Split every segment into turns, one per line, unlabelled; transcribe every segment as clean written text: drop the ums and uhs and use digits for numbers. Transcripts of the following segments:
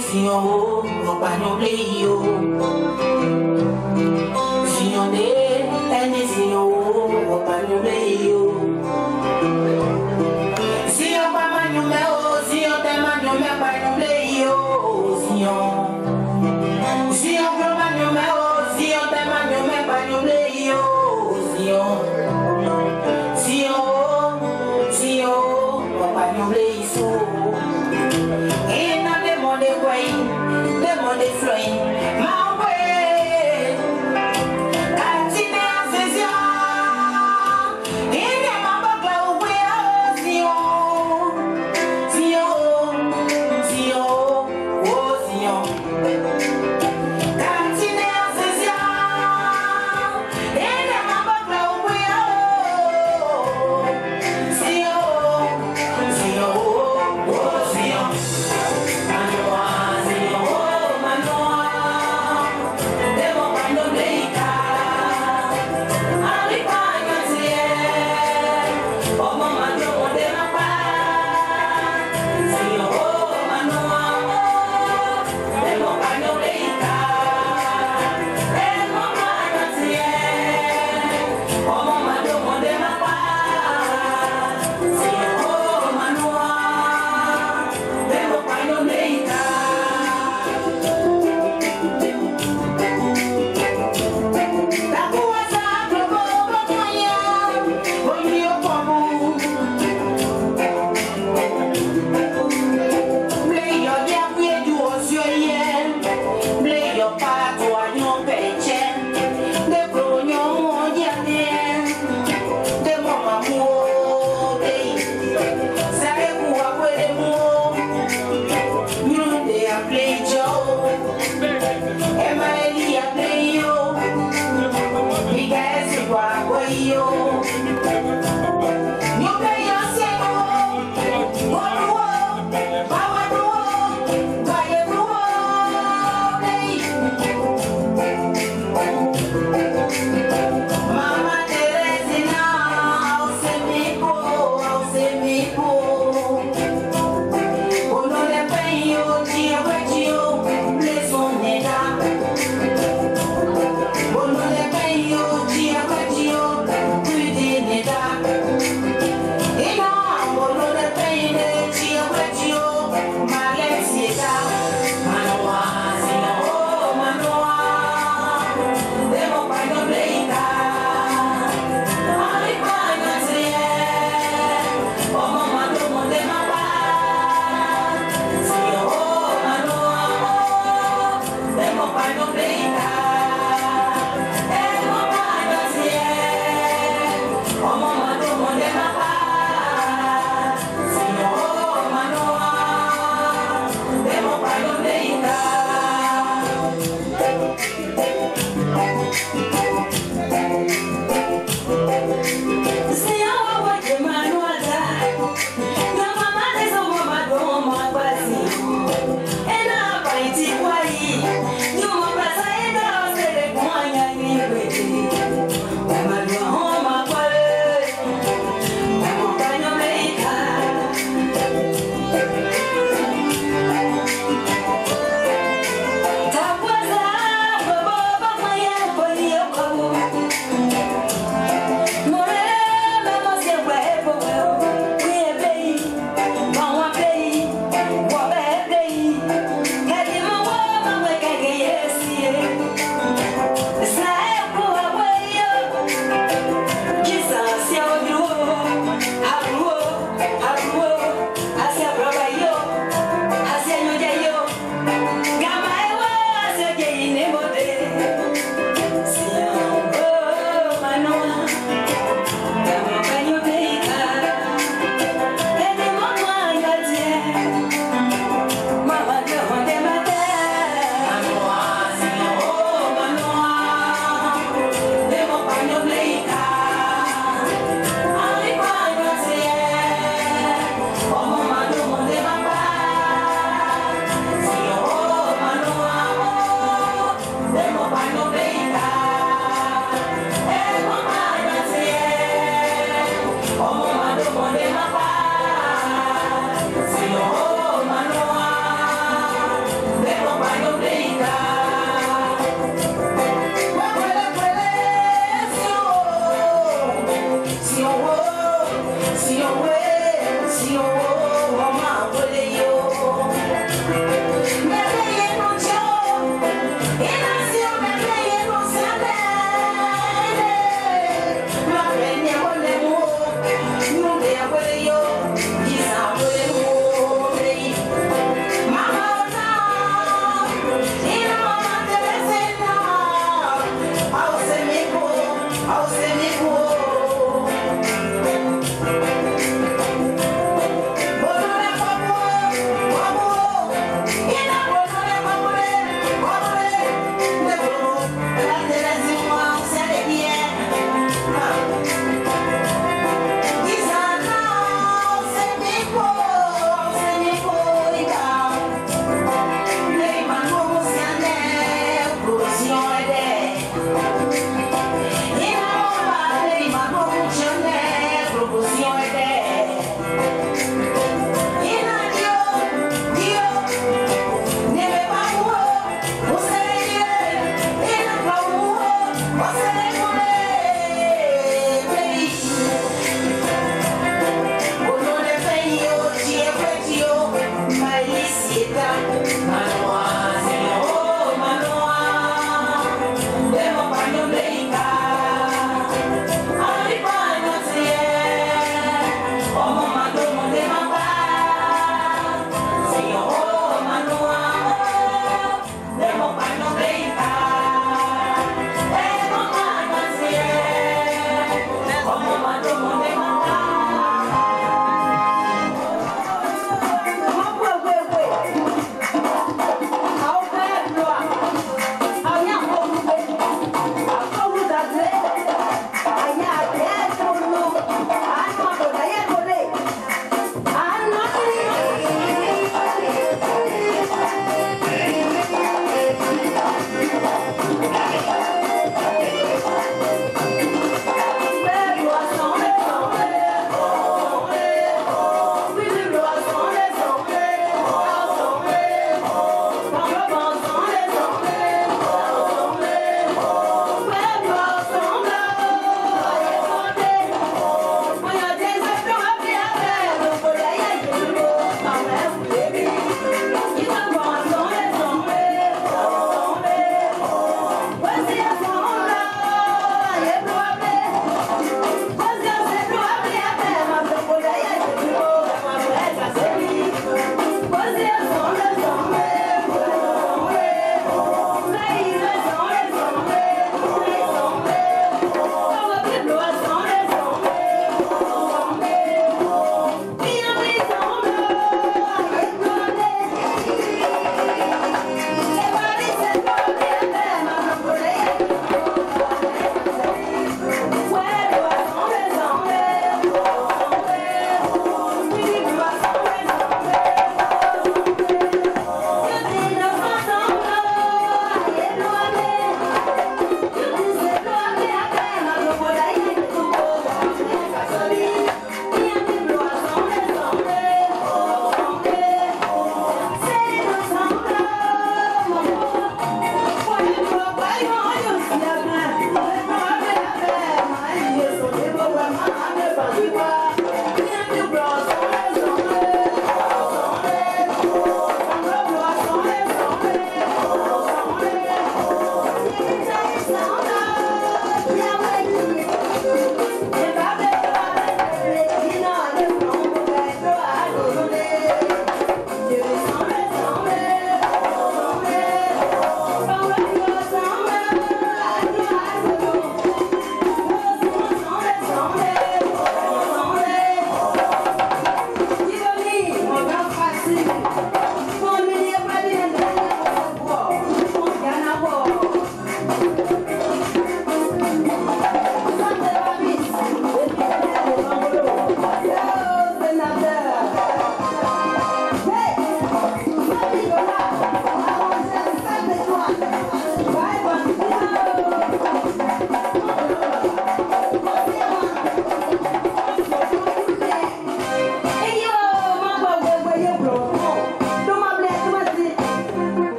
Sion, compagnon Léo. Sion de Sion, compagnon Léo. Sion pas magnon Léo, Sion te magnon Léo, compagnon Léo. Sion, Sion pas magnon Léo, Sion te magnon Léo, compagnon Léo. Sion, Sion, Sion, compagnon Léo. Et n'a demandé quoi, demandé Floyd, ma way. Cantine à session, il n'y a pas de quoi, Sion, Sion, Sion, oh Sion. Cantine à session, il n'y a pas de quoi, Sion, Sion, oh.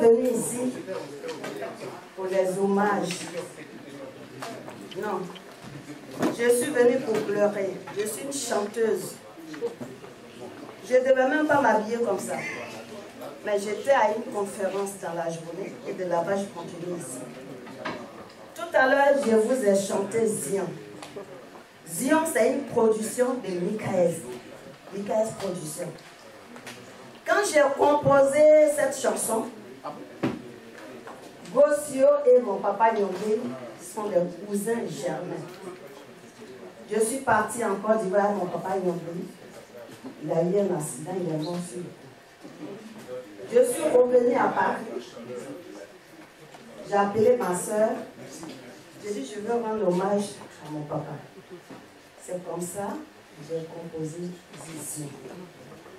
venue ici pour les hommages. Non. Je suis venue pour pleurer. Je suis une chanteuse. Je ne devais même pas m'habiller comme ça. Mais j'étais à une conférence dans la journée et de là-bas je continue ici. Tout à l'heure, je vous ai chanté Zion. Zion, c'est une production de Mikaes. Mikaes Production. Quand j'ai composé cette chanson, Gossio et mon papa Nyongé sont des cousins germains. Je suis partie en Côte d'Ivoire avec mon papa Nyongé. Il a eu un accident, il est mort sur le coup. Je suis revenue à Paris. J'ai appelé ma soeur. J'ai dit, je veux rendre hommage à mon papa. C'est comme ça que j'ai composé Zion.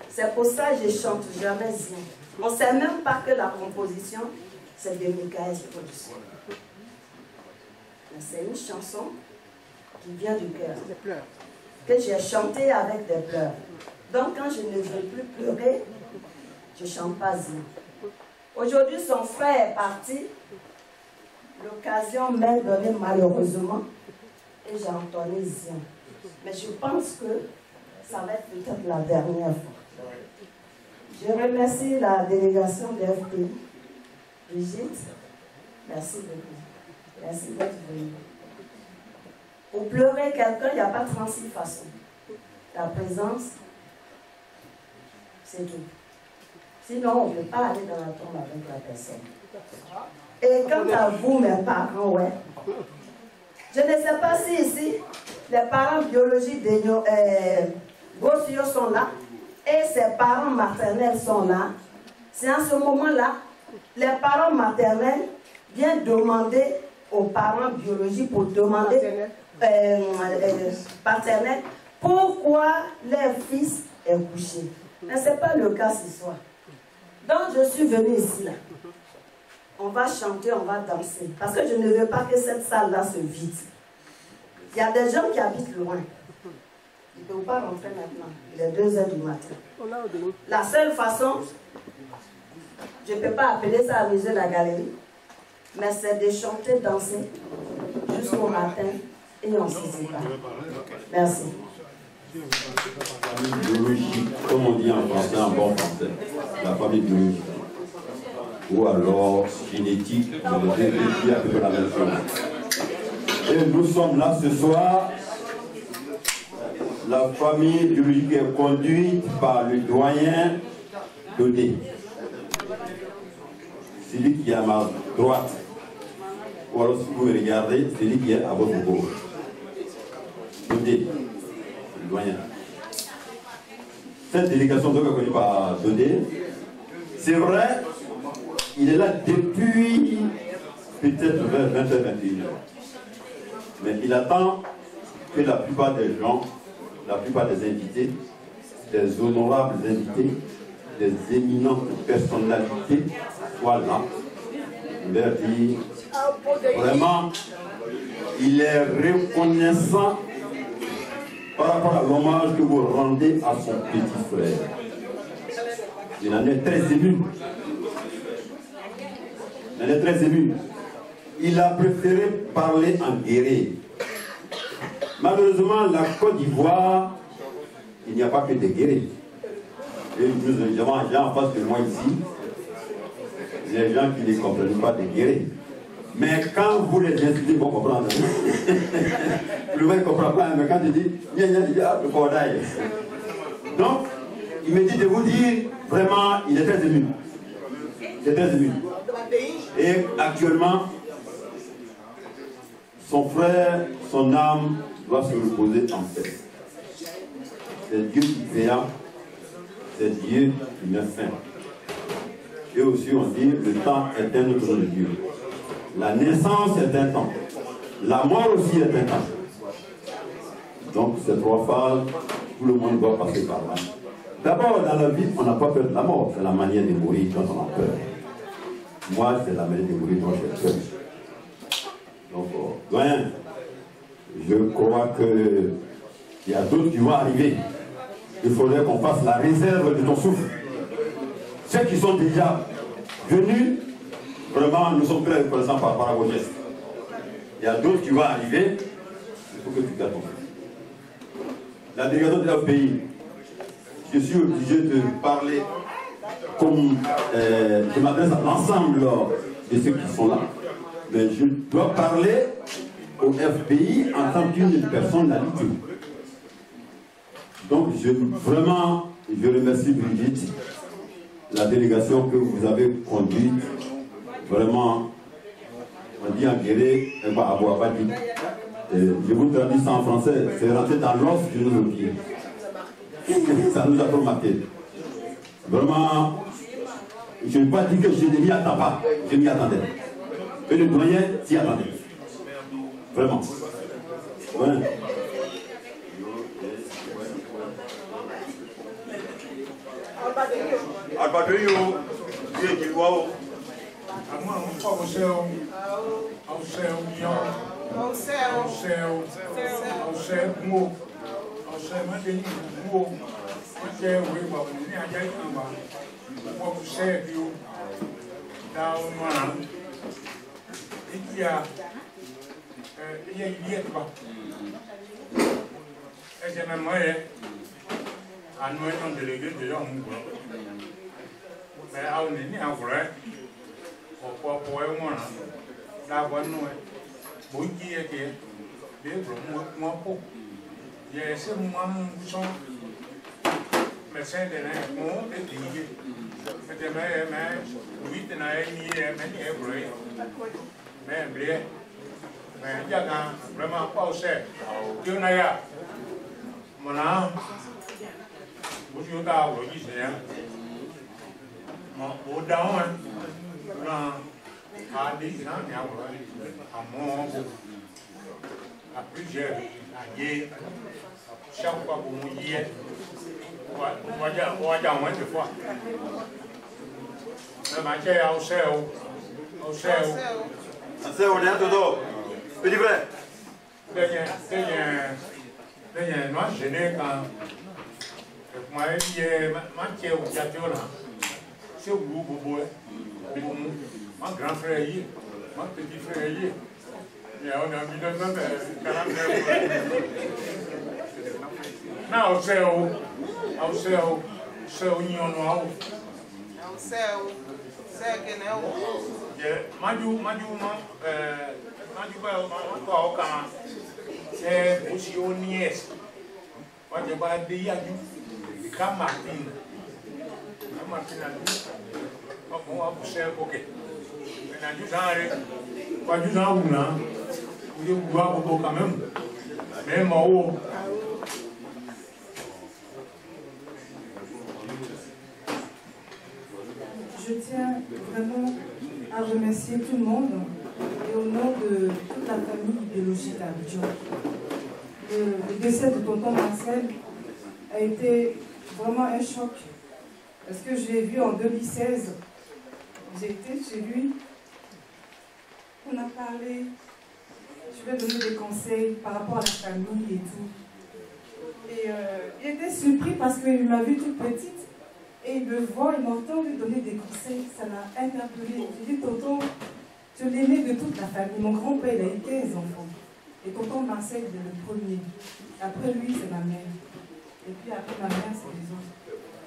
C'est pour ça que je chante jamais Zion. On ne sait même pas que la composition, c'est de Mikaes Production. C'est une chanson qui vient du cœur, que j'ai chantée avec des pleurs. Donc quand je ne veux plus pleurer, je ne chante pas Zion. Aujourd'hui, son frère est parti. L'occasion m'est donnée malheureusement et j'ai entonné Zion. Mais je pense que ça va être peut-être la dernière fois. Je remercie la délégation de FPI. Brigitte, merci beaucoup. Merci d'être venue. Pour pleurer quelqu'un, il n'y a pas 36 façons. La présence, c'est tout. Sinon, on ne peut pas aller dans la tombe avec la personne. Et quant à vous, mes parents, ouais. Je ne sais pas si ici, les parents biologiques de Gossio sont là et ses parents maternels sont là. C'est en ce moment-là, les parents maternels viennent demander aux parents biologiques pour demander paternels pourquoi leur fils est couché. Mais ce n'est pas le cas ce soir. Donc je suis venue ici là. On va chanter, on va danser. Parce que je ne veux pas que cette salle-là se vide. Il y a des gens qui habitent loin. Ils ne peuvent pas rentrer maintenant. Il est 2 h du matin. La seule façon, je ne peux pas appeler ça amuser la galerie, mais c'est de chanter, danser jusqu'au matin et on se sépare. Merci.
La famille biologique, comme on dit en français, en bon français, la famille biologique. Ou alors génétique, je réfléchis à peu la même chose. Et nous sommes là ce soir la famille biologique est conduite par le doyen Dodé. Celui qui est à ma droite, ou alors si vous me regardez, celui qui est à votre gauche. Dodé, le doyen. Cette délégation est connue par Dodé. C'est vrai, il est là depuis peut-être vers 20h-21h. Mais il attend que la plupart des gens, la plupart des invités, des honorables invités, des éminentes personnalités soient là. Il leur dit, vraiment, il est reconnaissant par rapport à l'hommage que vous rendez à son petit frère. Il en est très ému. Il en est très ému. Il a préféré parler en guéré. Malheureusement, la Côte d'Ivoire, il n'y a pas que des guérés. Et nous avons des gens en face de moi ici, les gens qui ne comprennent pas des guérés. Mais quand vous les incitez, ils vont comprendre. Le mec ne comprend pas, mais quand il dit, il dit, ah, le cordaille. Donc, il me dit de vous dire, vraiment, il est très ému. Il est très ému. Et actuellement, son frère, son âme doit se reposer en paix. C'est Dieu qui créa, c'est Dieu qui met fin. Et aussi on dit, le temps est un autre de Dieu. La naissance est un temps. La mort aussi est un temps. Donc ces trois phases, tout le monde doit passer par là. D'abord, dans la vie, on n'a pas peur de la mort. C'est la manière de mourir quand on a peur. Moi, c'est la manière de mourir dont j'ai peur. Donc, doyen, je crois qu'il y a d'autres qui vont arriver. Il faudrait qu'on fasse la réserve de ton souffle. Ceux qui sont déjà venus, vraiment, nous sommes très reconnaissants par rapport à vos gestes. Il y a d'autres qui vont arriver. Il faut que tu gardes ton souffle. La délégation de notre pays, je suis obligé de parler comme je m'adresse à l'ensemble de ceux qui sont là. Mais je dois parler au FPI en tant qu'une personnalité. Donc, vraiment, je remercie Brigitte, la délégation que vous avez conduite. Vraiment, on dit en guéré, je vous traduis ça en français, c'est rentré dans l'os de nos pieds. Ça nous a trop marqué. Vraiment, je ne vais pas dire que je ne m'y attends pas, je m'y attendais. Et le doyen s'y attendait. Vraiment. Ouais.
Albadoyo, Diego, délégué déjà en mouvement. Mais on est né en vrai. Pourquoi moi la bonne nouvelle. Bon qui est que des moi pour. Il y a ces moments où sont médecins de l'air et délégué. C'était mais oui t'en as ni mais vrai. Mais blé. Mais il y a vraiment pas au ser. Dieu n'a ya. Mon âme. Vous avez dit au down, à des gens à mon à plusieurs années, chaque fois que vous y êtes, on va dire moins de fois. Le matin, au ciel, on est tout petit frère. Dernier, moi, je n'ai quand. Moi, il y a manqué au château là. C'est au bout, mon grand frère, mon petit frère, il y a un ami de notre non, c'est au Nion Noir. C'est que c'est aussi au Niès. Moi, je vais dire à nous, quand Martine, on va pousser un coquet. Maintenant, du genre, pas du genre où là, vous boire beaucoup quand même. Mais moi,
je tiens vraiment à remercier tout le monde et au nom de toute la famille biologique à Abidjan. Le décès de tonton Marcel a été vraiment un choc parce que je l'ai vu en 2016. J'ai été chez lui, on a parlé, je vais donner des conseils par rapport à la famille et tout. Et il était surpris parce qu'il m'a vue toute petite. Et il me voit, il m'entend lui donner des conseils, ça m'a interpellée. J'ai dit, tonton, je l'aimais de toute la famille. Mon grand-père, il a eu 15 enfants. Et tonton Marcel, il est le premier. Après lui, c'est ma mère. Et puis après ma mère, c'est les autres.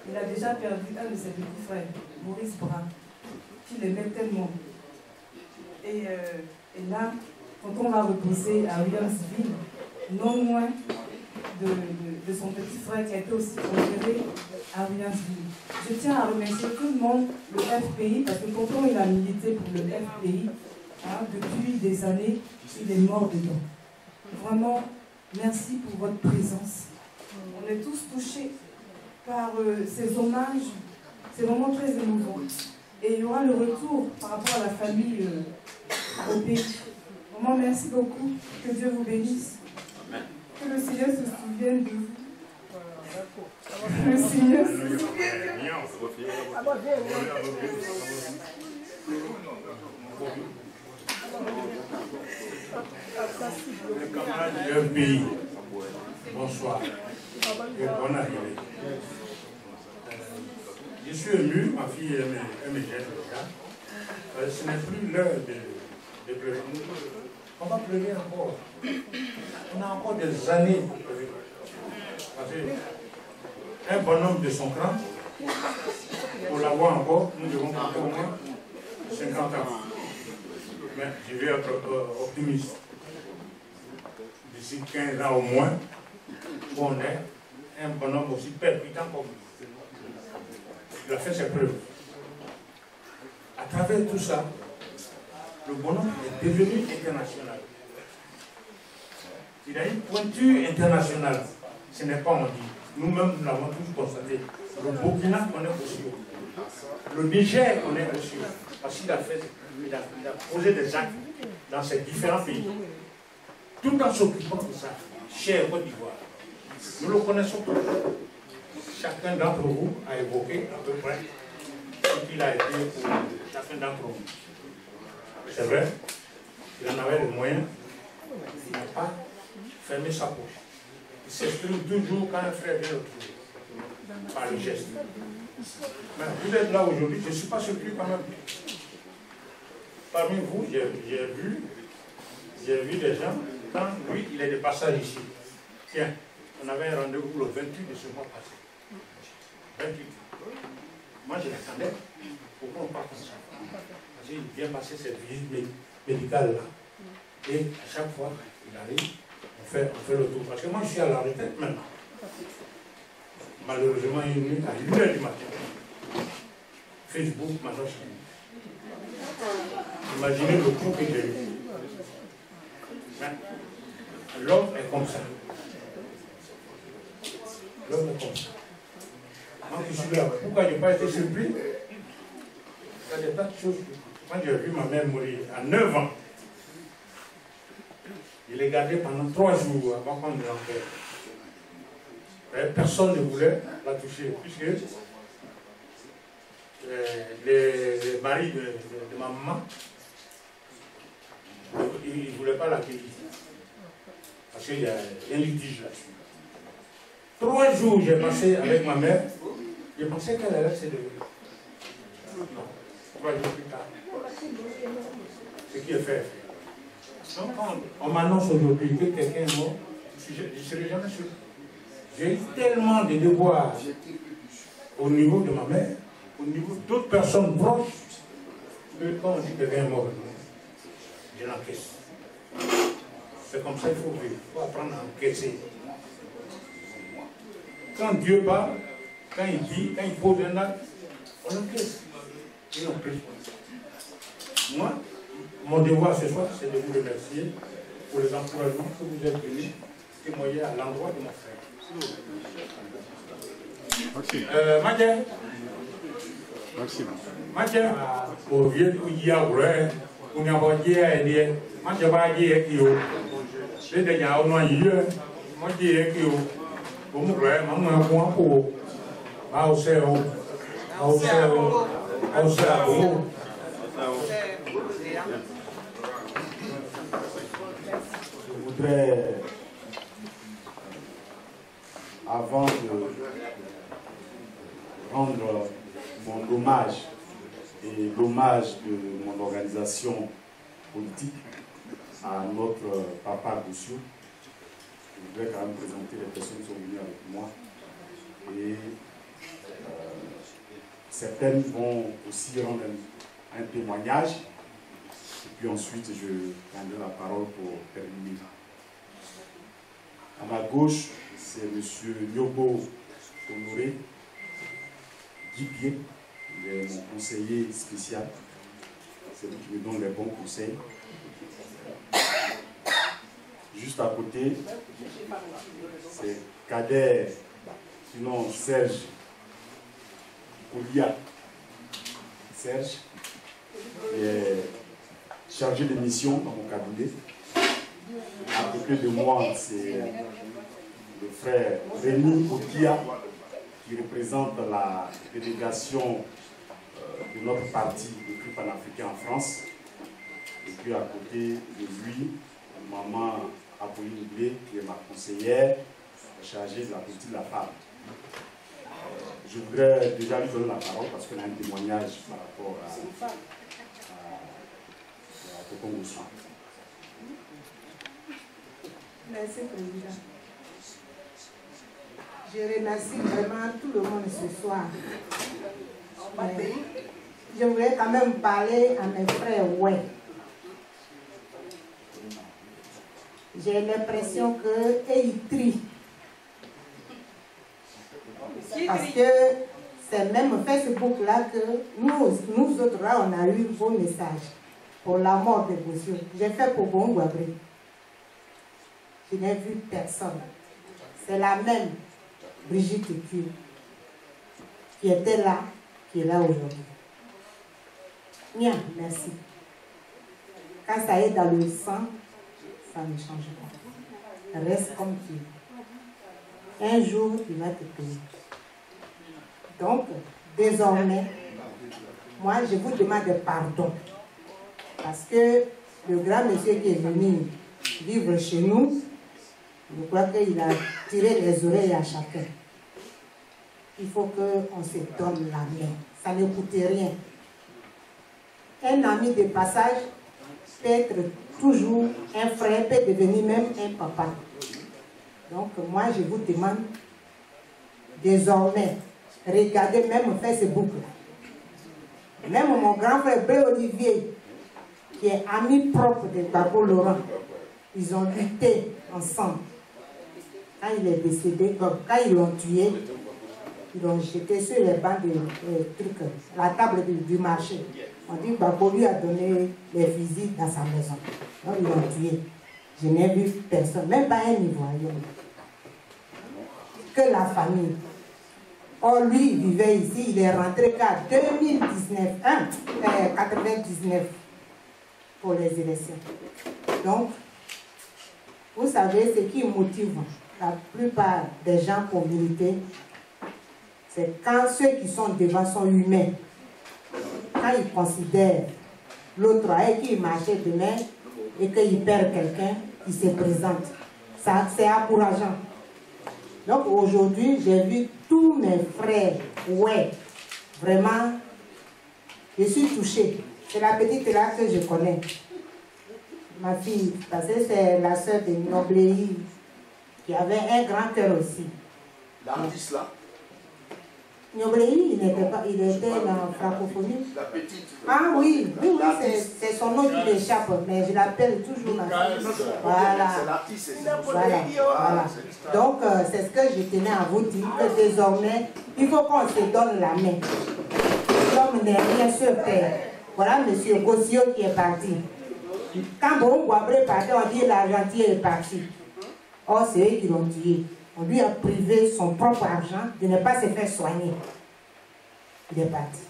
Il a déjà perdu un de ses petits frères, Maurice Brun, qu'il aimait tellement. Et là, tonton va reposer à Williamsville, non loin de son petit frère qui a été aussi enterré à Williamsville. Je tiens à remercier tout le monde, le FPI, parce que tonton il a milité pour le FPI depuis des années, il est mort dedans. Vraiment, merci pour votre présence. On est tous touchés par ces hommages, c'est vraiment très émouvant. Et il y aura le retour par rapport à la famille au pays. Vraiment, merci beaucoup, que Dieu vous bénisse. Que le Seigneur se souvienne de vous. Que le Seigneur se souvienne de vous.
Les camarades du pays, bonsoir et bonne arrivée. Je suis ému, ma fille me gêne déjà. Ce n'est plus l'heure de pleurer. On va pleurer encore. On a encore des années pour pleurer. Parce qu'un bonhomme de son cran, pour l'avoir encore, nous devons compter au moins 50 ans. Mais je vais être optimiste. D'ici 15 ans au moins, on est un bonhomme aussi percutant comme lui. Il a fait ses preuves. À travers tout ça, le bonhomme est devenu international. Il a une pointure internationale. Ce n'est pas on dit. Nous-mêmes, nous l'avons tous constaté. Le Burkina connaît aussi. Le Niger connaît aussi. Parce qu'il a fait, il a posé des actes dans ces différents pays. Tout en s'occupant de ça, cher Côte d'Ivoire. Nous le connaissons tous. Chacun d'entre vous a évoqué à peu près ce qu'il a été pour chacun d'entre vous. C'est vrai, il en avait les moyens, il n'a pas fermé sa poche. Il s'exprime toujours quand un frère vient le trouver, par le geste. Mais vous êtes là aujourd'hui, je ne suis pas surpris quand même. Parmi vous, j'ai vu des gens, quand lui, il est de passage ici. Tiens, on avait un rendez-vous le 28 de ce mois passé. 28. Moi, je l'attendais. Pourquoi on part comme ça? Parce qu'il vient passer cette visite médicale-là. Et à chaque fois, il arrive, on fait le tour. Parce que moi, je suis à la retraite maintenant. Malheureusement, il est venu à 1h du matin. Facebook, maintenant, imaginez le coup que j'ai eu. L'homme est comme ça. L'homme est comme ça. Moi qui suis là, pourquoi je n'ai pas été surpris? Il y a des tas de choses. Moi j'ai vu ma mère mourir à 9 ans. Je l'ai gardée pendant 3 jours avant qu'on ne l'enterre. Personne ne voulait la toucher, puisque les maris de ma maman, ils ne voulaient pas l'accueillir. Parce qu'il y a un litige là-dessus. 3 jours j'ai passé avec ma mère. Je pensais qu'elle allait se lever. Non. 3 jours plus tard. Ce qui est fait. Donc, quand on m'annonce aujourd'hui que quelqu'un est mort, je ne serai jamais sûr. J'ai eu tellement de devoirs au niveau de ma mère, au niveau d'autres personnes proches, que quand on dit que quelqu'un est mort, je l'encaisse. C'est comme ça qu'il faut vivre. Il faut apprendre à encaisser. Quand Dieu parle, quand il dit, quand il pose un acte, on encaisse. Et on prie. Moi, mon devoir ce soir, c'est de vous remercier pour les encouragements que vous êtes venus témoigner à l'endroit de mon frère. Maxime.
Maxime.
Maxime. Au vieux où il y a vrai, où il y a un dieu à aider. Maxime va dire qu'il y a. C'est des gens qui ont eu. Moi, je dis que pour moi, maman a point pour.
Je voudrais, avant de rendre mon hommage et l'hommage de mon organisation politique à notre papa Boussou, je voudrais quand même présenter les personnes qui sont venues avec moi. Et certaines vont aussi rendre un témoignage. Et puis ensuite, je prendrai la parole pour terminer. À ma gauche, c'est M. Nyobo Honoré Guipier. Il est mon conseiller spécial. C'est lui qui me donne les bons conseils. Juste à côté, c'est Kader, sinon Serge Oulia. Serge est chargé de mission dans mon cabinet. À côté de moi, c'est le frère Rémi Okia qui représente la délégation de notre parti, le Club panafricain en France. Et puis à côté de lui, maman Apolline Blé, qui est ma conseillère chargée de la politique de la femme. Je voudrais déjà lui donner la parole parce qu'elle a un témoignage par rapport à Tonton Moussa.
Merci, Président. Je remercie vraiment tout le monde ce soir. Mais je voulais quand même parler à mes frères, ouais. J'ai l'impression qu'ils trient. Parce que c'est même Facebook-là que nous autres, là, on a eu vos messages pour la mort de Boussou. J'ai fait pour Bongouabri. Je n'ai vu personne. C'est la même Brigitte Q qui était là, qui est là aujourd'hui. Bien, merci. Quand ça est dans le sang, ça ne change pas. Reste comme tu es. Un jour, il va te payer. Donc, désormais, moi, je vous demande pardon. Parce que le grand monsieur qui est venu vivre chez nous, je crois qu'il a tiré les oreilles à chacun. Il faut qu'on se donne la main. Ça ne coûte rien. Un ami de passage peut être toujours un frère, peut devenir même un papa. Donc, moi, je vous demande désormais, regardez même Facebook. Même mon grand frère Bé Olivier, qui est ami propre de Babo Laurent, ils ont lutté ensemble. Quand il est décédé, quand ils l'ont tué, ils l'ont jeté sur les bancs de trucs, la table du marché. On dit que Babo lui a donné les fusils dans sa maison. Donc ils l'ont tué. Je n'ai vu personne, même pas un Ivoirien. Que la famille. Or, lui, il vivait ici, il est rentré qu'à 99 pour les élections. Donc, vous savez, ce qui motive la plupart des gens pour militer, c'est quand ceux qui sont devant sont humains. Quand ils considèrent l'autre avec qui il marchait demain et qu'il perd quelqu'un, il se présente. Ça, c'est encourageant. Donc aujourd'hui, j'ai vu tous mes frères. Ouais, vraiment, je suis touchée. C'est la petite là que je connais. Ma fille, parce que c'est la sœur de Nobléi qui avait un grand cœur aussi.
L'artiste là?
Nyoblei, il était en francophonie.
La petite.
Ah oui, c'est son nom qui m'échappe, mais je l'appelle toujours ma fille. Voilà.
C'est l'artiste.
Voilà. Donc, c'est ce que je tenais à vous dire, que désormais, il faut qu'on se donne la main. L'homme n'est rien sur terre. Voilà M. Gossio qui est parti. Quand Bon Guabré partait, on dit l'argentier est parti. Or, c'est eux qui l'ont tué. On lui a privé son propre argent de ne pas se faire soigner. Il est parti.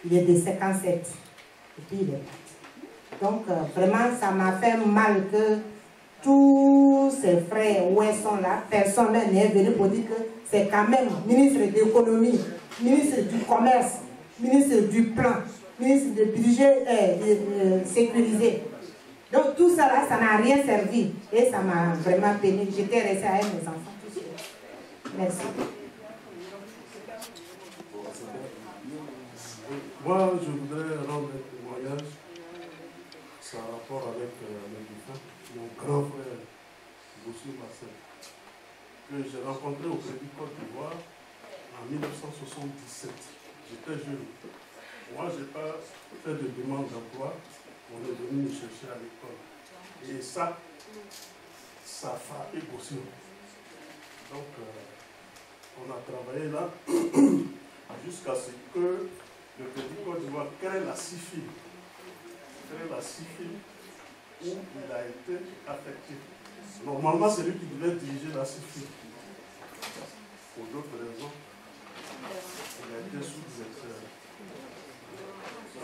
Il est de 57. Et puis il est parti. Donc, vraiment, ça m'a fait mal que tous ses frères, où ils sont là, personne n'est venu pour dire que c'est quand même ministre de l'économie, ministre du commerce, ministre du plan, ministre du budget sécurisé. Donc tout ça là, ça n'a rien servi. Et ça m'a vraiment peiné. J'étais restée avec mes enfants tout seul. Merci.
Moi, je voudrais rendre un témoignage. Ça a rapport avec le défunt, mon grand frère, Boussou Marcel, que j'ai rencontré au Crédit Côte d'Ivoire en 1977. J'étais jeune. Moi, je n'ai pas fait de demande d'emploi. On est venu me chercher à l'école. Et ça a frappé Boussou. Donc, on a travaillé là jusqu'à ce que le Crédit Côte d'Ivoire crée la CIFI. La CIFI où il a été affecté. Normalement, c'est lui qui devait diriger la CIFI. Pour d'autres raisons, il a été sous-directeur.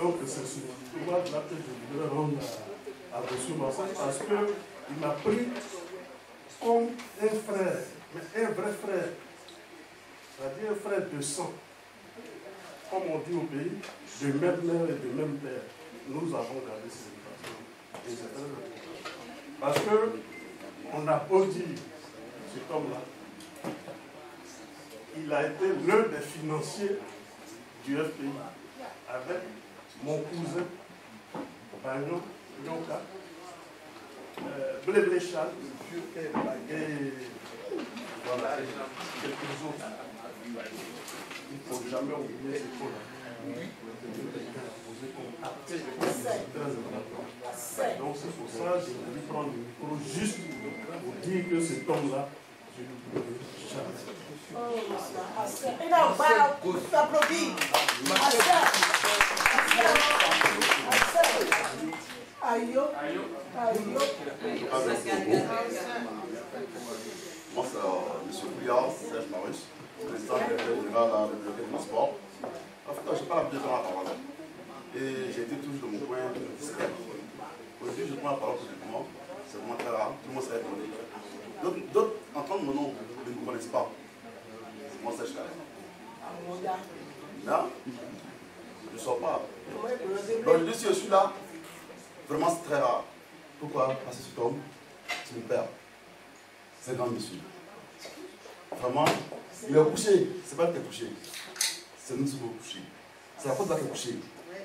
Donc, c'est ce pouvoir-là que je voudrais rendre à M. Marcel parce qu'il m'a pris comme un frère, mais un vrai frère. C'est-à-dire un frère de sang. Comme on dit au pays, de même mère et de même père. Nous avons gardé cette éducation. Et c'est très important. Parce qu'on a beau dire, cet homme-là, il a été l'un des financiers du FPI avec mon cousin, Bagnon, Yonka, Blé Charles, et voilà, quelques autres. Il ne faut jamais oublier ces choses-là. Donc c'est pour ça que je voulais prendre le micro juste pour dire que cet homme-là, je ne l'oublierai jamais.
Et là, voilà, t'applaudis. Aïe,
Moi, c'est M. Bouillard, Serge Marius, président de la Bibliothèque de transport. En fait, je n'ai pas l'habitude de prendre la parole. Et j'ai été toujours de mon coin discret. Aujourd'hui, je prends la parole publiquement. C'est vraiment très rare. Tout le monde s'est étonné. D'autres entendent mon nom, ne me connaissent pas. C'est moi, Serge Carré. Là, je ne sors pas. Donc, je dis, si je suis là, vraiment, c'est très rare. Pourquoi? Parce que cet homme, c'est mon père. C'est un grand monsieur. Vraiment, il est couché. C'est pas lui qui est couché. C'est nous qui sommes couchés. C'est la Côte d'Ivoire qui est couchée.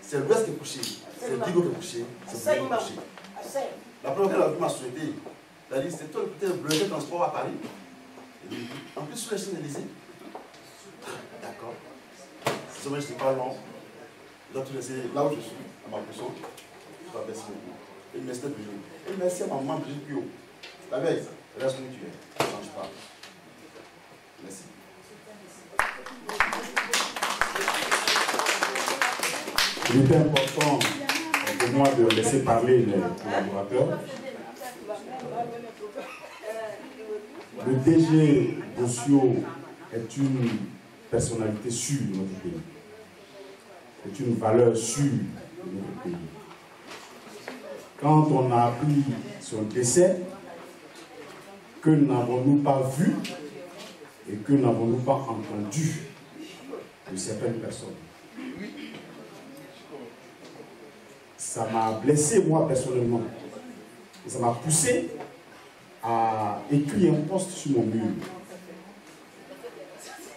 C'est l'Ouest qui est couché. C'est le Digo qui est couché. C'est le Digo qui est couché. La première fois qu'elle a vu ma souhaité, elle a dit, c'est toi le bloqué de transport à Paris. En plus, sur les chaînes Élysées. D'accord. C'est ça, je ne sais pas long. Je dois te laisser là où je suis, à ma position. Je dois baisser beaucoup. Et merci plus jeune. Et merci à ma maman Brigitte Pio. La veille, reste où tu es. Ne change pas. Merci.
Il était important pour moi de laisser parler les collaborateurs. Le DG Bossio est une personnalité sûre de notre pays. C'est une valeur sûre de notre pays. Quand on a appris son décès, que n'avons-nous pas vu et que n'avons-nous pas entendu de certaines personnes? Ça m'a blessé moi personnellement. Et ça m'a poussé à écrire un post sur mon mur.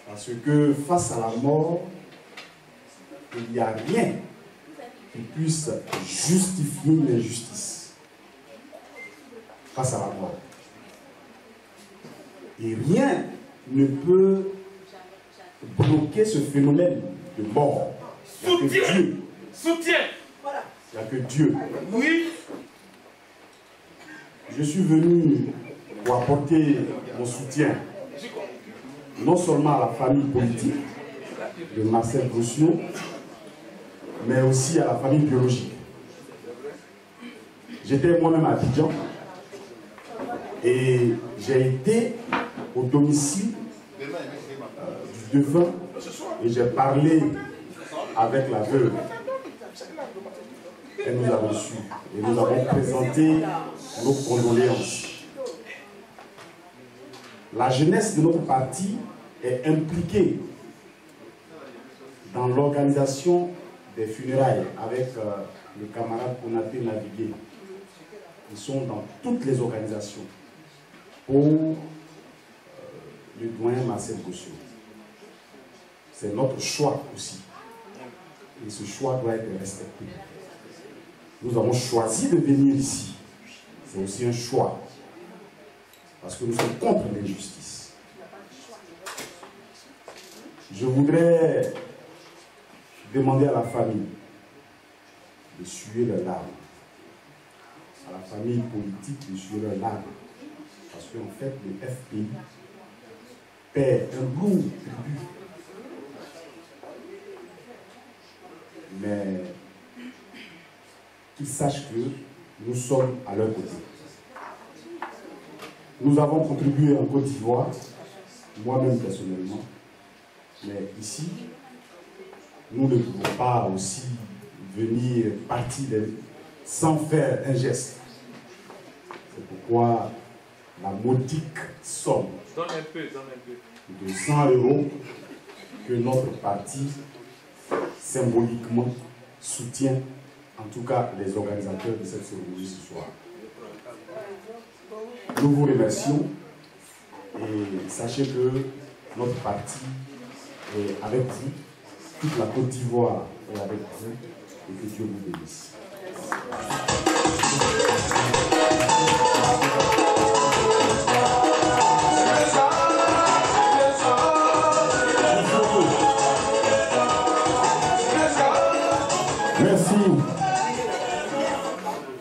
Parce que face à la mort, il n'y a rien qui puisse justifier l'injustice. Face à la mort. Et rien ne peut bloquer ce phénomène de mort.
Soutien.
Soutien. Il n'y a que Dieu.
Oui.
Je suis venu pour apporter mon soutien, non seulement à la famille politique de Marcel Gossiot, mais aussi à la famille biologique. J'étais moi-même à Abidjan et j'ai été au domicile du défunt et j'ai parlé avec la veuve. Elle nous a reçus et nous avons présenté nos condoléances. La jeunesse de notre parti est impliquée dans l'organisation des funérailles avec le camarade Konaté Navigué. Ils sont dans toutes les organisations pour le doyen Marcel Gossiot. C'est notre choix aussi. Et ce choix doit être respecté. Nous avons choisi de venir ici. C'est aussi un choix. Parce que nous sommes contre l'injustice. Je voudrais demander à la famille de suer leurs larmes. À la famille politique de suer leurs larmes. Parce qu'en fait, le FPI paie un lourd tribut. Mais qu'ils sachent que nous sommes à leur côté. Nous avons contribué en Côte d'Ivoire, moi-même personnellement, mais ici, nous ne pouvons pas aussi venir partir sans faire un geste. C'est pourquoi la modique somme de 100 € que notre parti symboliquement soutient, en tout cas les organisateurs de cette cérémonie ce soir. Nous vous remercions et sachez que notre parti est avec vous, toute la Côte d'Ivoire est avec vous et que Dieu vous bénisse.
Merci.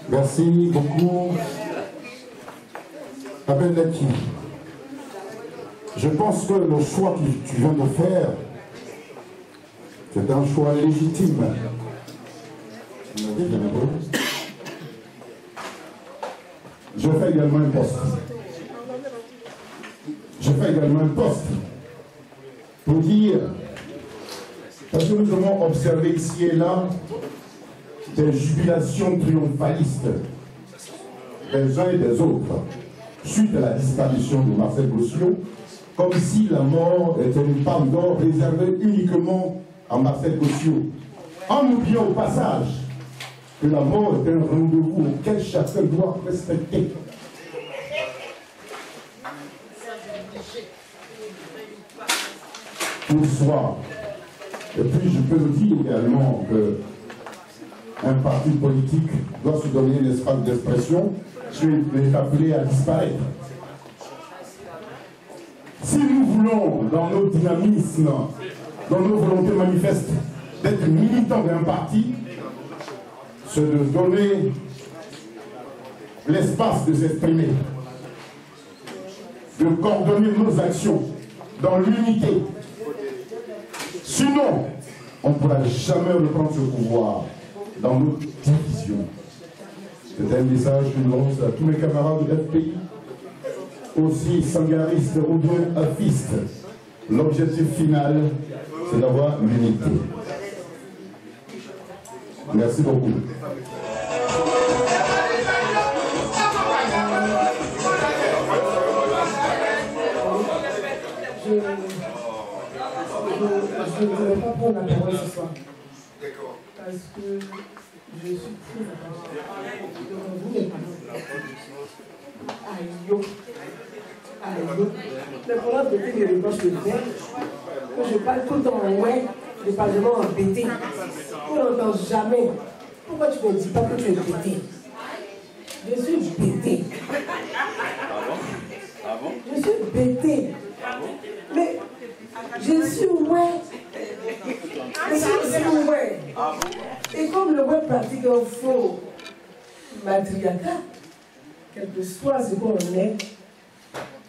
Merci beaucoup. Abel-Leki, je pense que le choix que tu viens de faire, c'est un choix légitime. Je fais également un poste. Je fais également un poste pour dire, parce que nous avons observé ici et là des jubilations triomphalistes des uns et des autres suite à la disparition de Marcel Gossiot, comme si la mort était une palme d'or réservée uniquement à Marcel Gossiot, en oubliant au passage que la mort est un rendez-vous auquel chacun doit respecter. Pour soi. Et puis je peux le dire également que un parti politique doit se donner un espace d'expression sur les appelés à disparaître. Si nous voulons, dans nos dynamismes, dans nos volontés manifestes, d'être militants d'un parti, c'est de donner l'espace de s'exprimer, de coordonner nos actions dans l'unité. Sinon, on ne pourra jamais reprendre ce pouvoir dans nos divisions. C'est un message que nous lance à tous mes camarades de FPI, aussi sangaristes ou bien afistes. L'objectif final, c'est d'avoir l'unité. Merci beaucoup.
Je ne voudrais pas prendre la parole ce soir. Parce que je suis très devant vous, les parents. Aïe, aïe. Mais pendant que les reproches que je fais, que je parle tout le temps en ouais, je parle vraiment en pété. On n'entend jamais. Pourquoi tu ne me dis pas que tu es pété? Je suis pété. Je suis pété. Mais
Je suis ouais. Je suis aussi ouais. Et comme le ouais pratique un faux matriarcat, quel que soit ce qu'on est,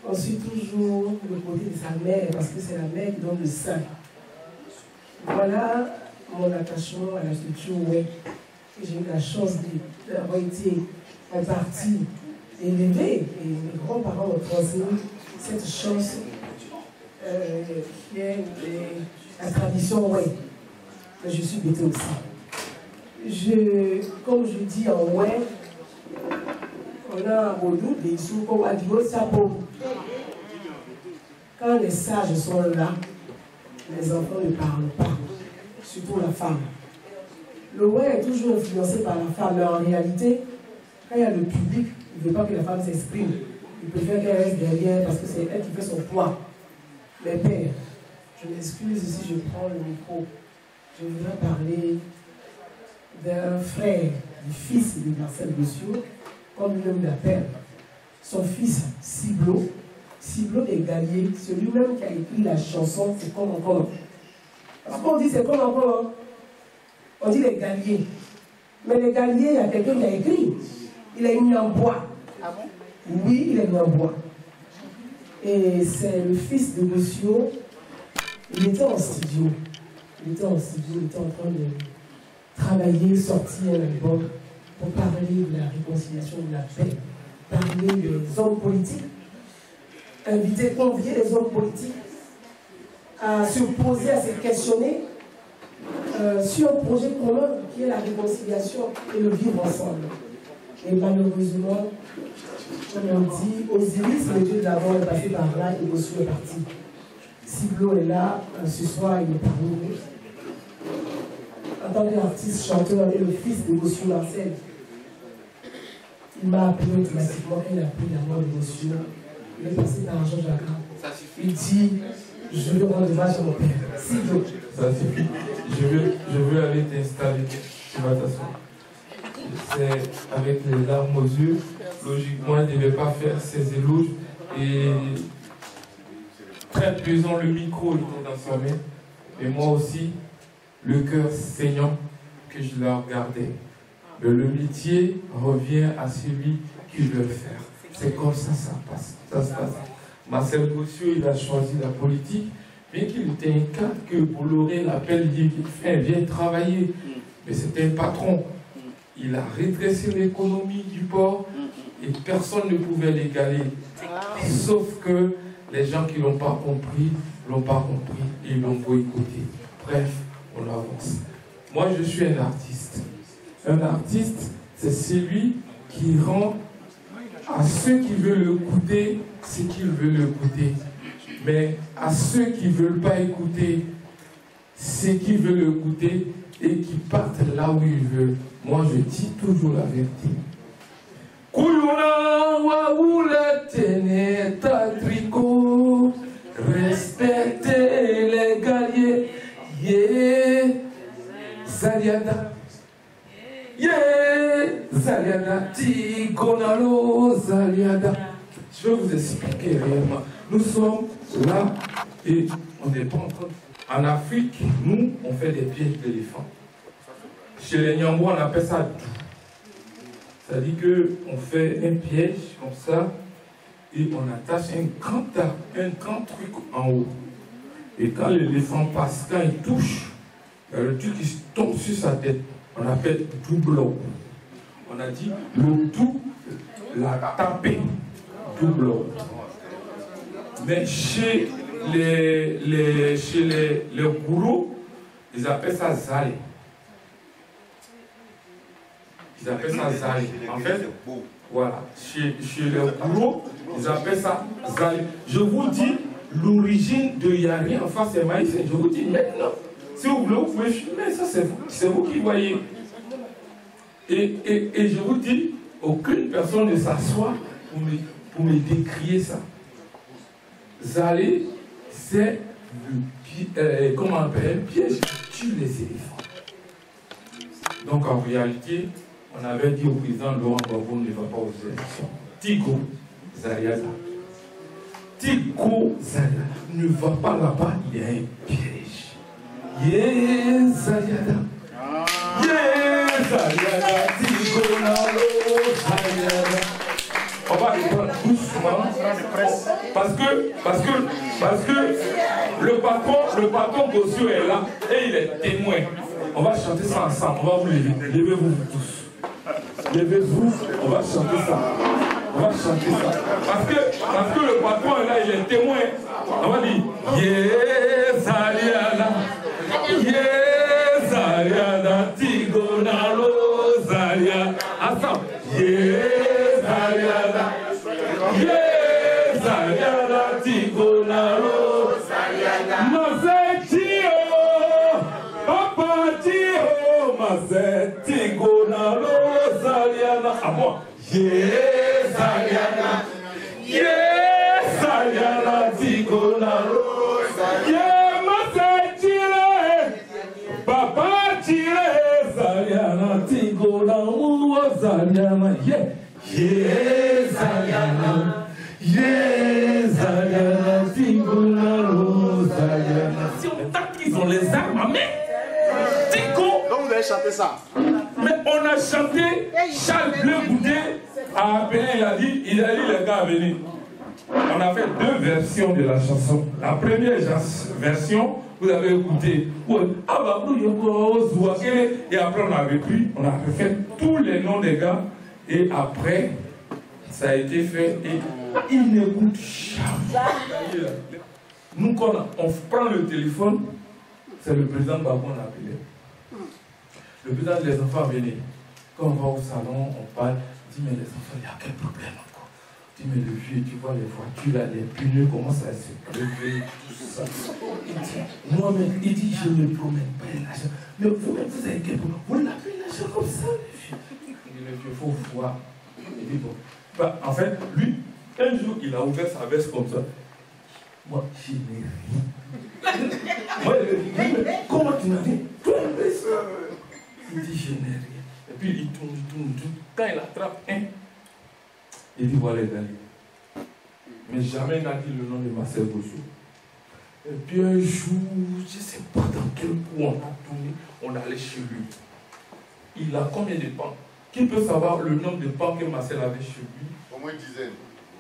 on suit toujours le côté de sa mère, parce que c'est la mère qui donne le sein. Voilà mon attachement à la structure ouais. J'ai eu la chance d'avoir été en partie élevée, et mes grands-parents ont transmis cette chance qui est la tradition ouais. Je suis bêtée aussi. Comme je dis en ouais, on a un module des sous comme Adio Sapo. Quand les sages sont là, les enfants ne parlent pas, surtout la femme. Le ouais est toujours influencé par la femme, mais en réalité, quand il y a le public, il ne veut pas que la femme s'exprime. Il préfère qu'elle reste derrière parce que c'est elle qui fait son poids. Mais père, je m'excuse si je prends le micro. Je voudrais parler d'un frère, du fils de Marcel Bossiou, comme lui-même l'appelle. Son fils, Ciblo des Galliers, celui-même qui a écrit la chanson C'est comme encore. Parce qu'on dit c'est comme encore. On dit les Galliers. Mais les Galliers, il y a quelqu'un qui a écrit. Il est mis en bois. Ah bon? Oui, il est mis en bois. Et c'est le fils de Bossiou. Il était en studio. Il était en train de travailler, sortir un album pour parler de la réconciliation, de la paix, parler des hommes politiques, convier les hommes politiques à se poser, à se questionner sur un projet commun qui est la réconciliation et le vivre ensemble. Et malheureusement, comme on dit, Osiris, le dieu de la mort, est passé par là et Bossiou est parti. Ciblo est là, ce soir il est parmi nous. En tant qu'artiste, chanteur et le fils de Bossiou Marcel, il m'a appelé automatiquement quand il a pris la mort de Bossiou. Il est passé par Jean Jacques. Il dit, je veux rendre hommage à mon père. Ciblo.
Ça suffit. Je veux aller t'installer. Tu vas t'asseoir. C'est avec les larmes aux yeux. Logiquement, il ne devait pas faire ses éloges. Et très pesant, le micro était dans sa main. Et moi aussi, le cœur saignant que je la regardais. Mais le métier revient à celui qui veut le faire. C'est comme ça ça se passe. Marcel Bossiou, il a choisi la politique, bien qu'il était un cadre que Bolloré l'appelle, il dit qu'il fait, viens travailler. Mais c'était un patron. Il a redressé l'économie du port et personne ne pouvait l'égaler. Sauf que les gens qui ne l'ont pas compris et ils l'ont boycotté. Bref, on avance. Moi, je suis un artiste. Un artiste, c'est celui qui rend à ceux qui veulent écouter ce qu'ils veulent écouter. Mais à ceux qui ne veulent pas écouter ce qu'ils veulent écouter et qui partent là où ils veulent. Moi, je dis toujours la vérité. Respectez les guerriers. Yeah, Zaliada. Yeah, Zaliada. Tigonalo, Zaliada. Je vais vous expliquer réellement. Nous sommes là et on n'est pas en train. En Afrique, nous, on fait des pièges d'éléphants. Chez les Nyambo, on appelle ça dou. C'est-à-dire qu'on fait un piège comme ça et on attache un grand truc en haut. Et quand l'éléphant passe, quand il touche, le truc qui tombe sur sa tête, on appelle doublon. On a dit le tout l'a tapé, doublon. Mais chez les gourous, ils appellent ça zalé. Ils appellent ça zalé. En fait, voilà. Chez les gourous, ils appellent ça zalé. Je vous dis l'origine de Yari en face c'est maïs. Je vous dis maintenant. Si vous voulez, vous pouvez filmer. Ça, c'est vous qui voyez. Et je vous dis, aucune personne ne s'assoit pour me décrier ça. Zalé, c'est comment on appelle, un piège qui tue les éléphants. Donc en réalité, on avait dit au président Laurent Gbagbo ne va pas aux élections. Tigo Zaliada. Tico Zayada. Ne va pas là-bas, il y a un piège. Zayada. Zayada, Tico Nalo Zayada. On va répondre doucement. Parce que le patron Gossio est là et il est témoin. On va chanter ça ensemble. On va vous lever. Levez-vous tous. Levez-vous. On va chanter ça. On va chanter ça. Parce que le patron est là, il est témoin. On va dire Zaliada. Zaliada. Tigonalo Zaliada. Ensemble. Zaliada. Zaliada. Tigonalo Zaliada. Mazetio. Papa Tio. Mazetingonalo Zaliada. À moi. Zaliada. Zaliada. Tigonalo Papa Tire Zaliana Tigonalo Zaliana Zaliana Zaliana Tigonalo Zaliana. Si on tape qu'ils ont les armes à main, Tigo.
Donc vous avez chanté ça.
Mais on a chanté, Charles Bleu Boudet a appelé, il a dit les gars à venir. On a fait deux versions de la chanson. La première version, vous avez écouté. Et après, on avait pris, on a fait tous les noms des gars. Et après, ça a été fait. Et ils n'écoutent jamais. Nous, quand on prend le téléphone, c'est le président Babon a appelé. Le président des enfants venait. Quand on va au salon, on parle. On dit, mais les enfants, il y a quel problème encore? On dit, mais le vieux, tu vois les voitures, là, les pneus commencent à se crever, tout ça. Il dit, moi-même, il dit, je ne promets pas l'argent. Mais vous-même, vous avez quel problème? Vous l'appelez l'argent comme ça, le vieux. Il dit, le vieux, il faut voir. Il dit, bon. Bah, en fait, lui, un jour, il a ouvert sa veste comme ça. Moi, je n'ai rien. Moi, je lui ai dit, mais comment tu m'as dit? Toi, il dit, je n'ai rien. Et puis, il tourne. Quand il attrape un, il dit, voilà les alliés. Mais jamais il n'a dit le nom de Marcel Gossio. Et puis un jour, je ne sais pas dans quel coup on a tourné, on allait chez lui. Il a combien de pans? Qui peut savoir le nombre de pans que Marcel avait chez lui?
Au moins une dizaine.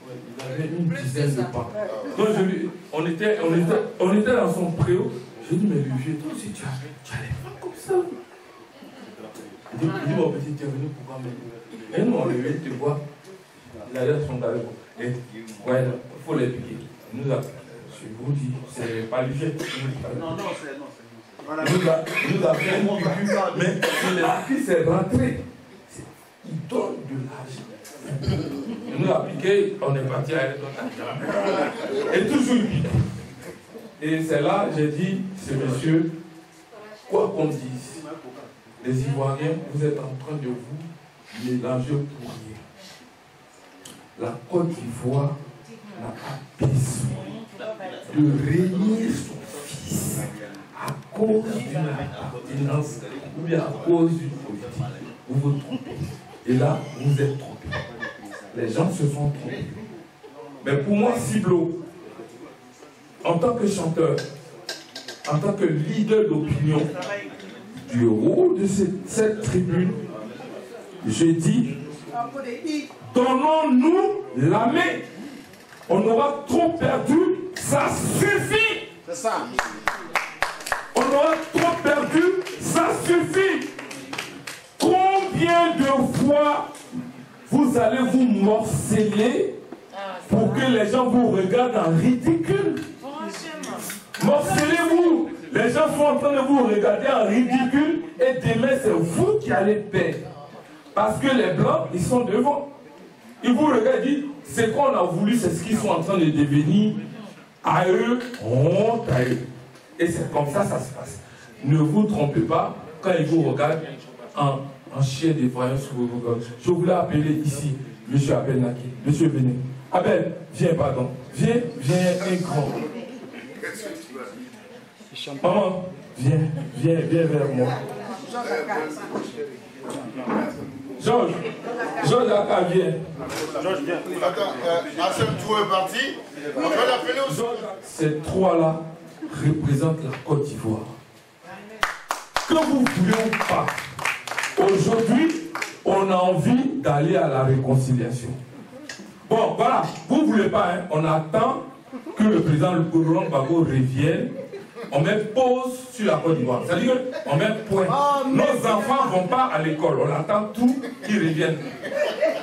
Ouais, il avait une dizaine de pans. Donc on était dans son préau. J'ai dit, mais le vieux, toi aussi tu as les pans comme ça. Il dit, mon petit, tu es venu pourquoi même? Et nous, on est venu te voir. Il a l'air son carré. Et ouais, il faut les piquer. Je vous dis, c'est pas léger. Non, c'est. Voilà. Il nous a fait un piqûre, mais le piqûre s'est rentré. Il donne de l'argent. Il nous a piqué, on est parti à elle. Et toujours il pique. Et c'est là, j'ai dit, ce monsieur, quoi qu'on dise, les Ivoiriens, vous êtes en train de vous mélanger pour rien. La Côte d'Ivoire n'a pas besoin de régner son fils à cause d'une appartenance ou bien à cause d'une politique. Vous vous trompez. Et là, vous êtes trompés. Les gens se sont trompés. Mais pour moi, Ciblo, en tant que chanteur, en tant que leader d'opinion, du haut de cette tribune, je dis, donnons-nous la main. On aura trop perdu, ça suffit.
C'est ça.
On aura trop perdu, ça suffit. Combien de fois vous allez vous morceler pour que les gens vous regardent en ridicule? Morcelez-vous. Les gens sont en train de vous regarder en ridicule et demain c'est vous qui allez perdre. Parce que les blancs, ils sont devant. Ils vous regardent et disent, c'est qu'on a voulu, c'est ce qu'ils sont en train de devenir. À eux, honte à eux. Et c'est comme ça ça se passe. Ne vous trompez pas quand ils vous regardent en chien défaillant sur vos regards. Je voulais appeler ici M. Abel Naki. Monsieur, venez. Abel, viens, pardon. Viens, un grand. Maman, viens vers moi. Georges Aka vient.
Georges vient. Attends, Marcel Tour est parti. On va l'appeler aussi.
Ces trois-là représentent la Côte d'Ivoire. Que vous voulez ou pas, aujourd'hui, on a envie d'aller à la réconciliation. Bon, voilà, vous ne voulez pas, hein, on attend que le président Laurent Gbagbo revienne. On met pause sur la Côte d'Ivoire. C'est-à-dire qu'on met point. Nos enfants ne vont pas à l'école. On attend tout qu'ils reviennent.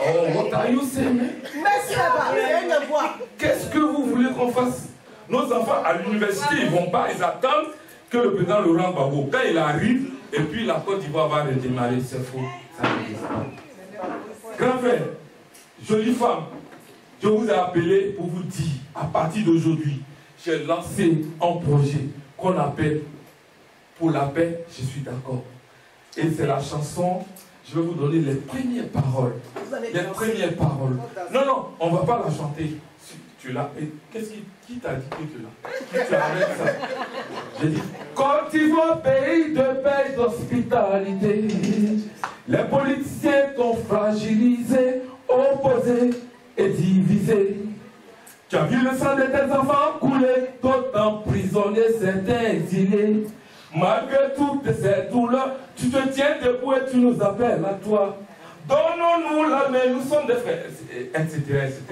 Oh, what are you saying? Qu'est-ce que vous voulez qu'on fasse? Nos enfants à l'université, ils ne vont pas. Ils attendent que le président Laurent Gbagbo, quand il arrive, et puis la Côte d'Ivoire va redémarrer. C'est faux. Ça n'existe pas. Grand frère, jolie femme, je vous ai appelé pour vous dire, à partir d'aujourd'hui, j'ai lancé un projet qu'on appelle Pour la paix, je suis d'accord. Et c'est la chanson, je vais vous donner les premières paroles. Les premières paroles. Non, non, on ne va pas la chanter. Tu l'as. Qui t'a dit que tu l'as? Qui tu arrêtes ça? J'ai dit, Côte d'Ivoire, pays de paix et d'hospitalité, les politiciens t'ont fragilisé, opposé et divisé. Tu as vu le sang de tes enfants couler, d'autant prisonniers, certains exilés. Malgré toutes ces douleurs, tu te tiens debout et tu nous appelles à toi. Donnons-nous la main, nous sommes des frères, etc. etc.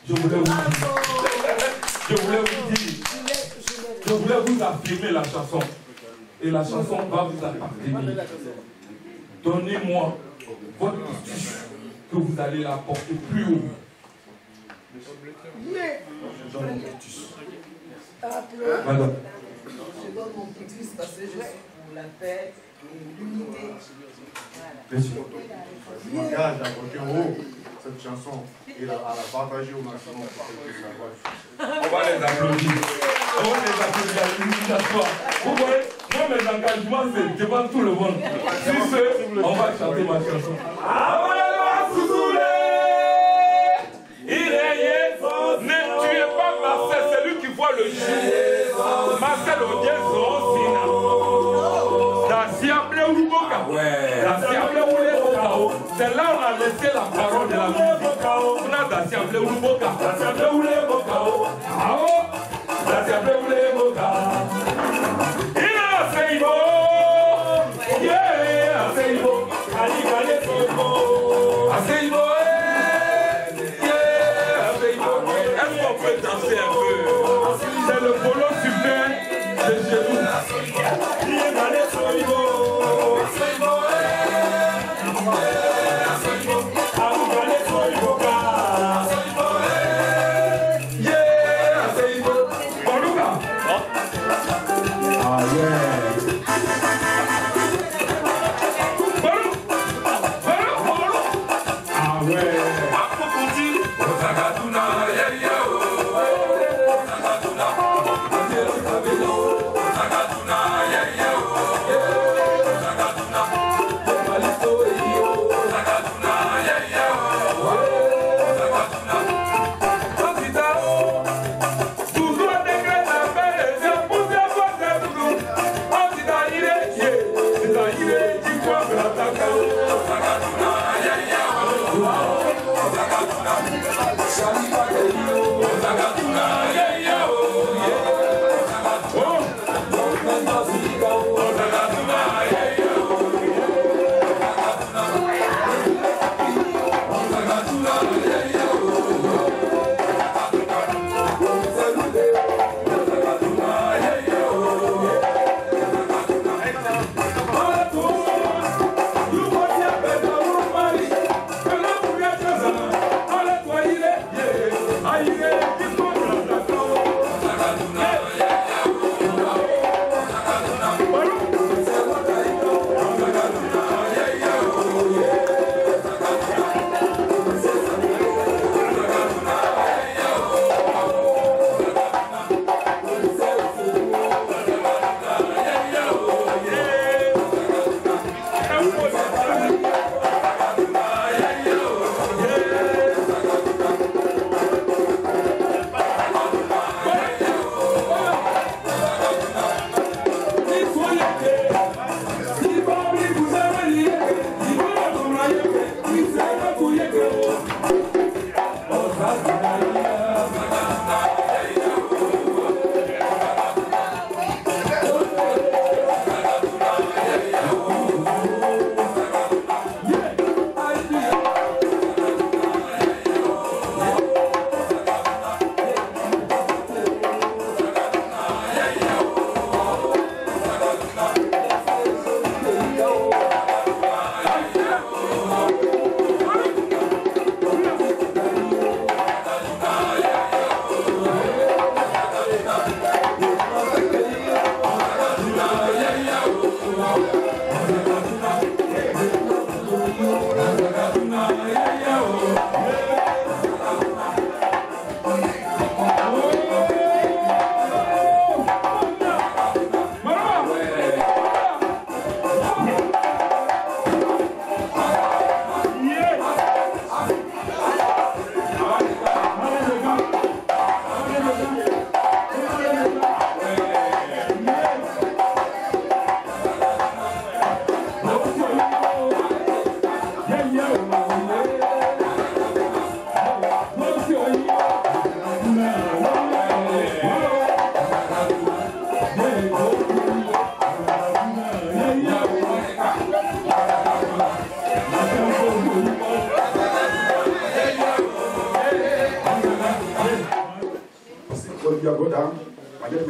Je voulais vous dire, je voulais vous affirmer la chanson. Et la chanson va vous appartenir. Donnez-moi votre tissu que vous allez la porter plus haut.
Je donne mon petit.
Madame.
Je donne mon petit parce que je suis pour la paix et l'unité.
Bien sûr.
Je m'engage à porter haut cette chanson et à la partager au maximum pour que ça voit.
On va les applaudir. On va les applaudir à l'unité. Vous voyez, moi mes engagements c'est devant tout le monde. Sur ce, on va chanter ma chanson. Ne tuez pas Marcel, c'est lui qui voit le jour. Marcel Odienzo, c'est là où on a laissé la parole de la musique. On a d'Assemblée Uruboka. D'Assemblée Uruboka. D'Assemblée Uruboka. Il a fait beau. Yeah, c'est beau. Allez, allez, c'est beau. C'est beau. Est-ce qu'on peut danser un peu? C'est le polo super de chez nous.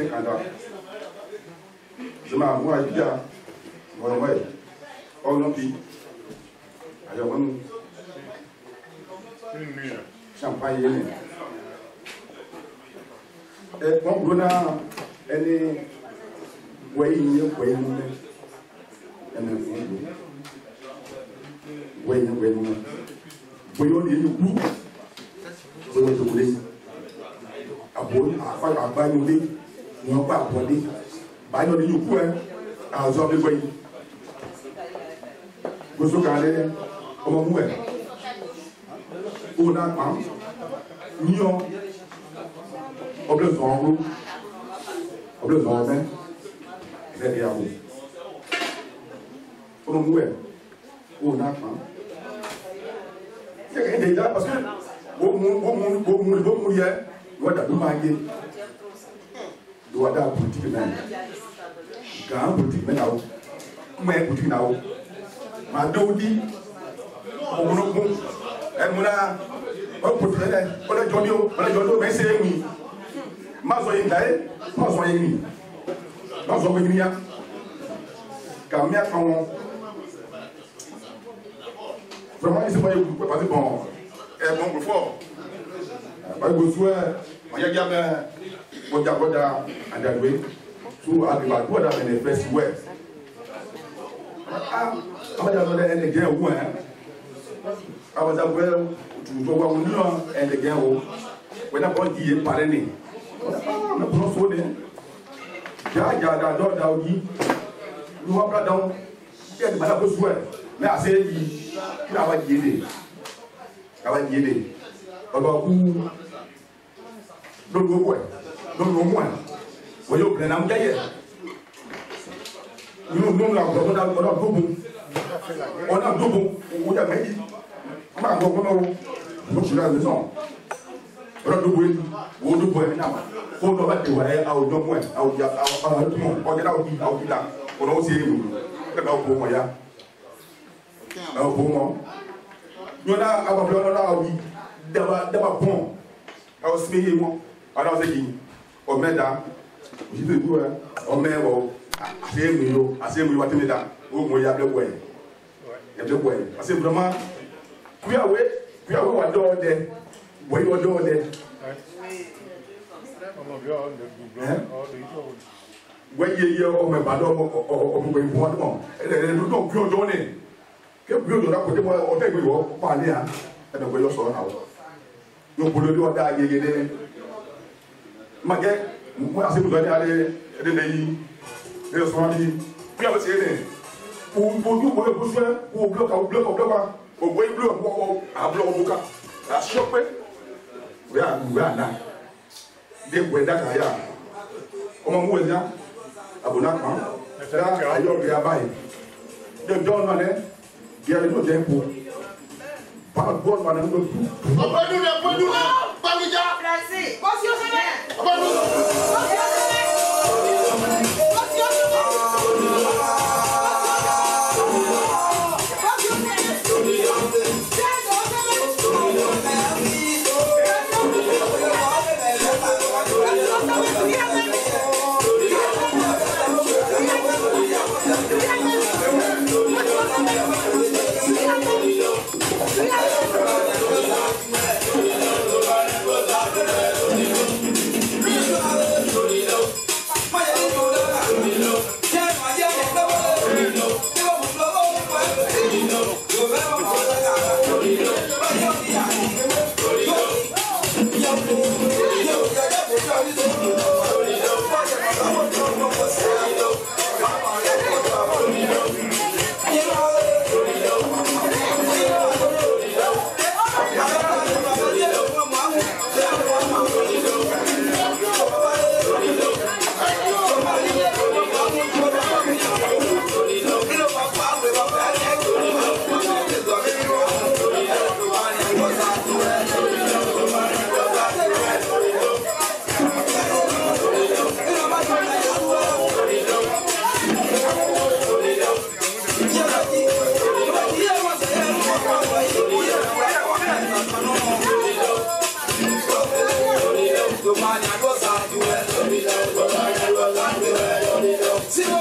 des candidats. Je m'avoue à dire, ouais, oh non, puis, alors, champagne, et bon, on a une parce que vraiment, il se voit parce que bon, bon, fort. Pas de soin, il y a gamin, on a boda, on a joué, tout à l'heure, on a fait des festivals. Ah, on a donné un gain ou un. On a joué, tu dois voir un gain ou. On a pas dit parrainer. On a pas sonné. Ya, d'audi. Nous avons pas dans. Il y a des malades besoin. Mais assez dit, il a pas guidé. Il a pas guidé. Alors, donc, au moins, voyez, au plein d'ambiance. Nous, on a double. On a double. On a dit, on a double. Donc, je suis à la maison. On a double. On a double. On a double. On a aussi nous avons d'abord bon. Alors, c'est ce moi. Alors, c'est qui? On met là. Je te dis, on met assez mieux, à te mettre là. Où il y a le bois. Il y a le bois. Parce que vraiment, puis on va donner. Oui, on donne. Voyez, on met pas d'homme, on peut voir comment. Nous sommes plus donnés. Que plus de la côté, on t'a vu, on parler, hein. Et donc, on sort là. Donc, pour le dire, on a gagné. Maguette, moi, c'est pour aller à des pays. Et on s'en dit, puis on va essayer. Pour nous, pour le besoin, pour bloc, au bois bleu, à bloc au boca. À choper. Regarde, là. Des points d'accueil. On m'a mouillé, hein. Abonnement. Là, ailleurs, il y a bail. De John Manet, il y a une autre impôt. Par bon Manet, nous tout.
Let's go.